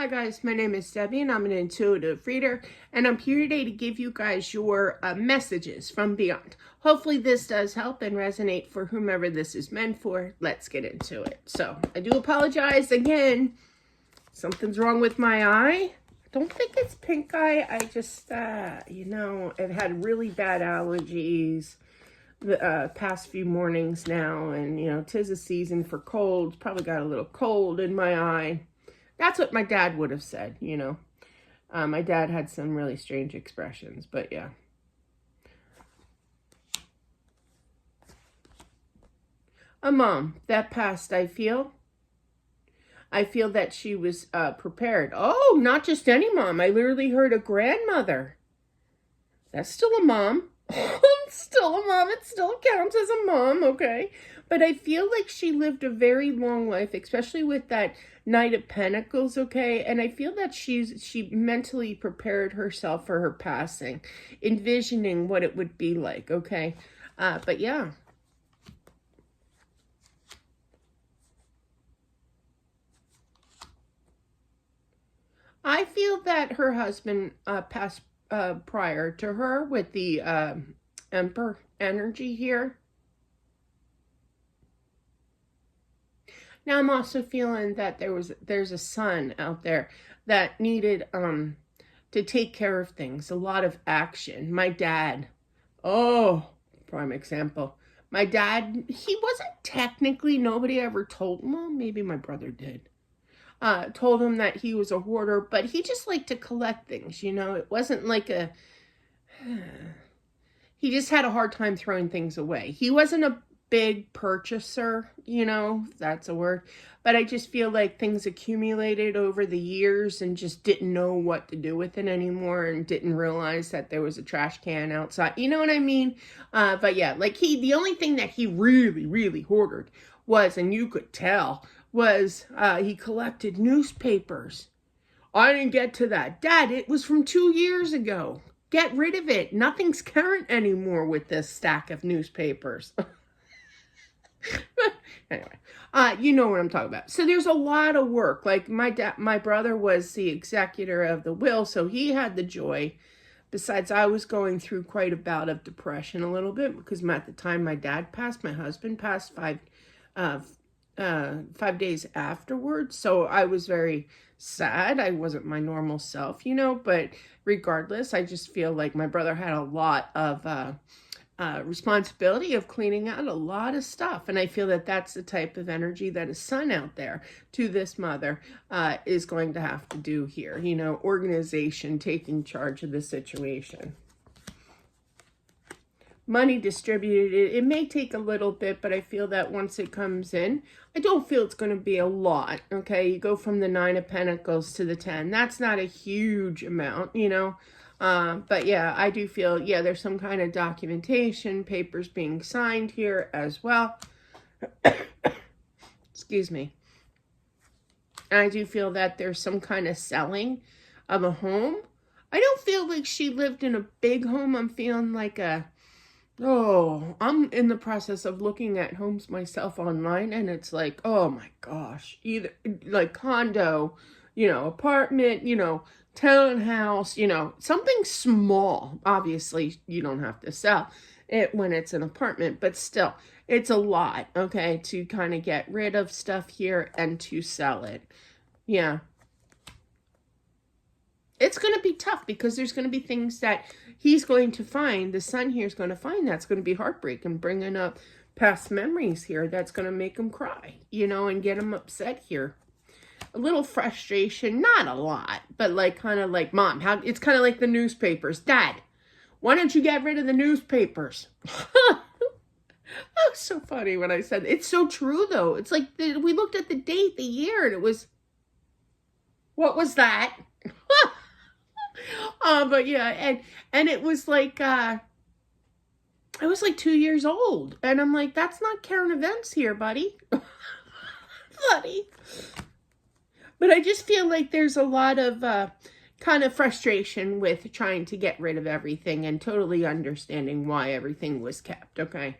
Hi guys, my name is Debbie and I'm an intuitive reader, and I'm here today to give you guys your messages from beyond. Hopefully this does help and resonate for whomever this is meant for. Let's get into it. So I do apologize again. Something's wrong with my eye. I don't think it's pink eye. I just, I've had really bad allergies the past few mornings now, and 'tis a season for colds. Probably got a little cold in my eye. That's what my dad would have said, My dad had some really strange expressions, but yeah. A mom that passed, I feel that she was prepared. Oh, not just any mom. I literally heard a grandmother. That's still a mom. It's still a mom. It still counts as a mom, okay? But I feel like she lived a very long life, especially with that Knight of Pentacles, okay? And I feel that she mentally prepared herself for her passing, envisioning what it would be like, okay? But yeah. I feel that her husband passed prior to her with the Emperor energy here. Now I'm also feeling that there's a son out there that needed to take care of things, a lot of action. My dad, prime example. My dad, he wasn't technically, nobody ever told him, well, maybe my brother did. Told him that he was a hoarder, but he just liked to collect things, It wasn't like he just had a hard time throwing things away. He wasn't a big purchaser, if that's a word, but I just feel like things accumulated over the years and just didn't know what to do with it anymore and didn't realize that there was a trash can outside. You know what I mean? But yeah, like the only thing that he really, really hoarded was, and you could tell, was he collected newspapers. I didn't get to that. Dad, it was from 2 years ago. Get rid of it. Nothing's current anymore with this stack of newspapers. Anyway, you know what I'm talking about. So there's a lot of work. Like my brother was the executor of the will, so he had the joy. Besides, I was going through quite a bout of depression a little bit because at the time my dad passed, my husband passed 5 days afterwards. So I was very sad. I wasn't my normal self, but regardless, I just feel like my brother had a lot of responsibility of cleaning out a lot of stuff. And I feel that that's the type of energy that a son out there to this mother is going to have to do here. Organization, taking charge of the situation. Money distributed, it may take a little bit, but I feel that once it comes in, I don't feel it's going to be a lot, okay? You go from the 9 of Pentacles to the 10. That's not a huge amount, but yeah, I do feel, there's some kind of documentation, papers being signed here as well. Excuse me. And I do feel that there's some kind of selling of a home. I don't feel like she lived in a big home. I'm feeling like I'm in the process of looking at homes myself online, and it's like, oh my gosh, either like condo, apartment, townhouse, something small. Obviously, you don't have to sell it when it's an apartment, but still, it's a lot, okay, to kind of get rid of stuff here and to sell it. Yeah. It's going to be tough because there's going to be things that he's going to find, the son here is going to find that's going to be heartbreaking, bringing up past memories here that's going to make him cry, and get him upset here. A little frustration, not a lot, but kind of like, Mom, it's kind of like the newspapers. Dad, why don't you get rid of the newspapers? That was so funny when I said, it's so true though. It's like we looked at the date, the year, and it was, what was that? But yeah, and it was like, I was like 2 years old, and I'm like, that's not current events here, buddy. Buddy. But I just feel like there's a lot of kind of frustration with trying to get rid of everything and totally understanding why everything was kept, okay?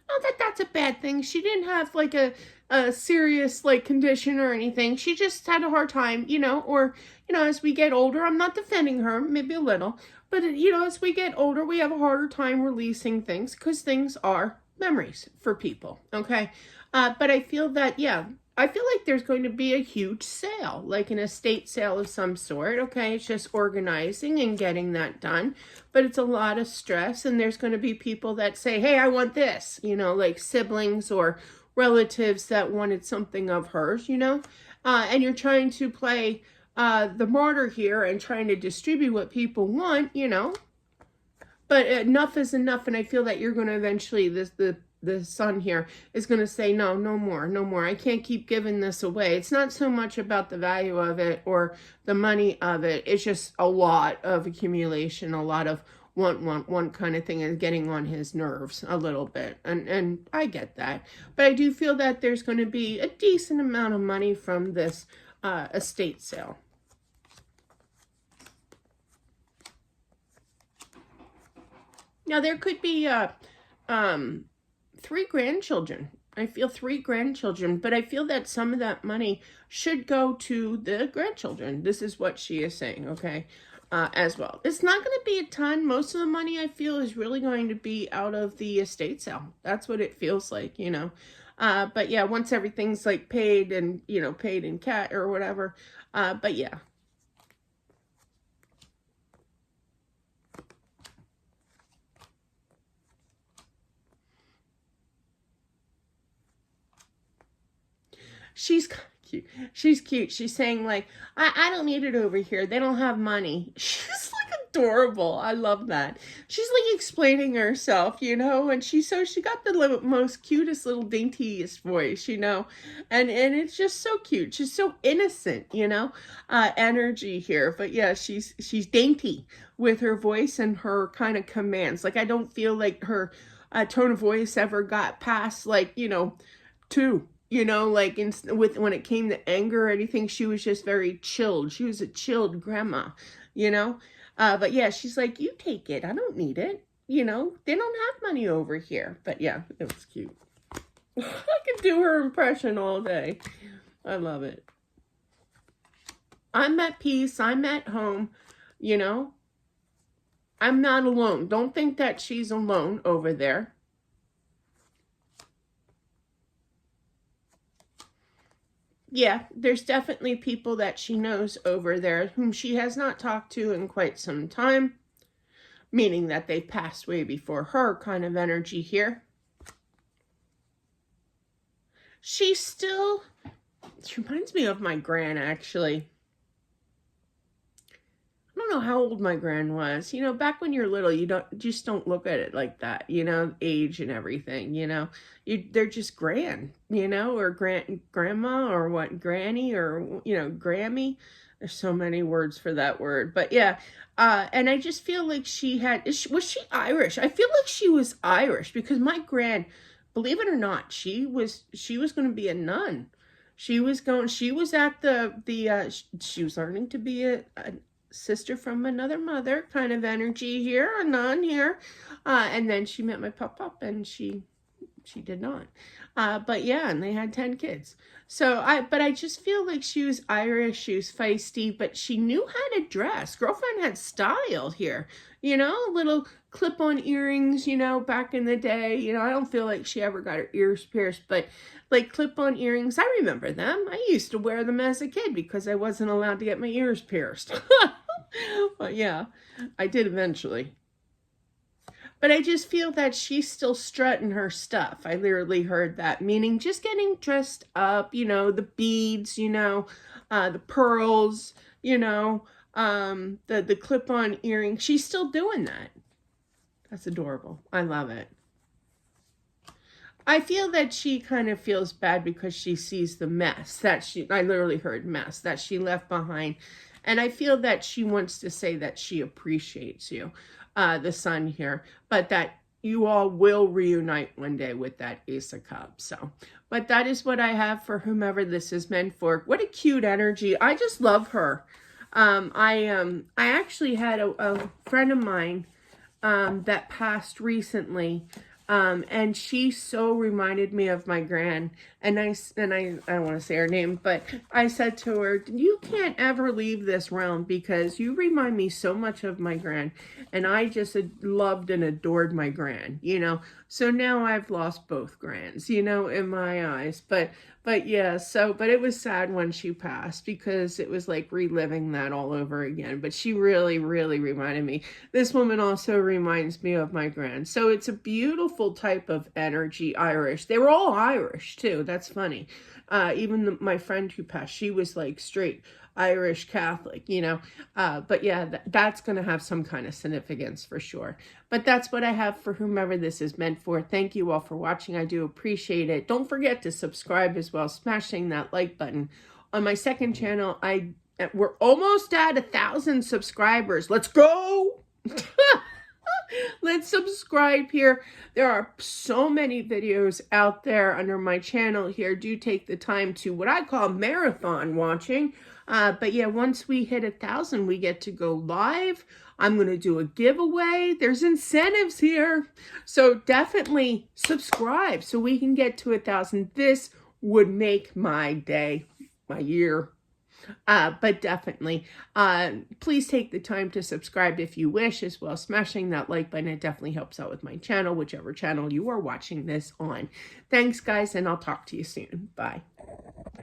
Not that that's a bad thing. She didn't have like a a serious like condition or anything. She just had a hard time, you know, or, you know, as we get older, I'm not defending her, maybe a little, but, you know, as we get older, we have a harder time releasing things because things are memories for people, okay? But I feel that, yeah, I feel like there's going to be a huge sale, like an estate sale of some sort, okay? It's just organizing and getting that done, but it's a lot of stress, and there's going to be people that say, hey, I want this, you know, like siblings or relatives that wanted something of hers, you know? And you're trying to play the martyr here and trying to distribute what people want, you know? But enough is enough, and I feel that you're going to eventually, the son here is going to say, no, no more, no more. I can't keep giving this away. It's not so much about the value of it or the money of it. It's just a lot of accumulation, a lot of want kind of thing, and getting on his nerves a little bit. And I get that. But I do feel that there's going to be a decent amount of money from this estate sale. Now, there could be 3 grandchildren. I feel 3 grandchildren, but I feel that some of that money should go to the grandchildren. This is what she is saying, okay, as well. It's not going to be a ton. Most of the money, I feel, is really going to be out of the estate sale. That's what it feels like, you know. But yeah, once everything's like paid and, you know, paid in cat or whatever. But yeah. She's cute. She's cute. She's saying like, I don't need it over here. They don't have money. She's like adorable. I love that. She's like explaining herself, you know, and she got the most cutest little daintiest voice, you know, and it's just so cute. She's so innocent, you know, energy here. But yeah, she's dainty with her voice and her kind of commands. Like, I don't feel like her tone of voice ever got past like, you know, 2. You know, like when it came to anger or anything, she was just very chilled. She was a chilled grandma, you know. But yeah, she's like, you take it. I don't need it. You know, they don't have money over here. But yeah, it was cute. I could do her impression all day. I love it. I'm at peace. I'm at home. You know, I'm not alone. Don't think that she's alone over there. Yeah, there's definitely people that she knows over there whom she has not talked to in quite some time, meaning that they passed way before her kind of energy here. She reminds me of my gran, actually. I don't know how old my gran was. You know, back when you're little, you just don't look at it like that, you know, age and everything, you know. They're just gran, you know, or grandma or what, granny or, you know, Grammy. There's so many words for that word. But yeah, and I just feel like was she Irish? I feel like she was Irish because my gran, believe it or not, she was going to be a nun. She was at she was learning to be a sister from another mother kind of energy here, a nun here, and then she met my pop and she did not, but yeah, and they had 10 kids. So I just feel like she was Irish, she was feisty, but she knew how to dress. Girlfriend had style here, you know, little clip-on earrings, you know, back in the day. You know, I don't feel like she ever got her ears pierced, but like clip-on earrings, I remember them. I used to wear them as a kid because I wasn't allowed to get my ears pierced. But yeah, I did eventually. But I just feel that she's still strutting her stuff. I literally heard that, meaning just getting dressed up, you know, the beads, you know, the pearls, you know, the clip-on earring. She's still doing that. That's adorable. I love it. I feel that she kind of feels bad because she sees the mess I literally heard mess, that she left behind. And I feel that she wants to say that she appreciates you, the son here, but that you all will reunite one day with that Ace of Cups. So, but that is what I have for whomever this is meant for. What a cute energy. I just love her. I actually had a friend of mine that passed recently. And she so reminded me of my gran. And I don't want to say her name, but I said to her, you can't ever leave this realm because you remind me so much of my gran. And I just loved and adored my gran, you know. So now I've lost both grans, you know, in my eyes. But yeah, but it was sad when she passed because it was like reliving that all over again. But she really, really reminded me. This woman also reminds me of my gran. So it's a beautiful type of energy, Irish. They were all Irish too. That's funny. Even my friend who passed, she was like straight Irish Catholic, you know. But yeah, that's going to have some kind of significance for sure. But that's what I have for whomever this is meant for. Thank you all for watching. I do appreciate it. Don't forget to subscribe as well, smashing that like button. On my second channel, we're almost at 1,000 subscribers. Let's go! Let's subscribe here. There are so many videos out there under my channel here. Do take the time to what I call marathon watching. But yeah, once we hit 1,000, we get to go live. I'm going to do a giveaway. There's incentives here. So definitely subscribe so we can get to 1,000. This would make my day, my year. But definitely, please take the time to subscribe if you wish, as well as smashing that like button. It definitely helps out with my channel, whichever channel you are watching this on. Thanks, guys, and I'll talk to you soon. Bye.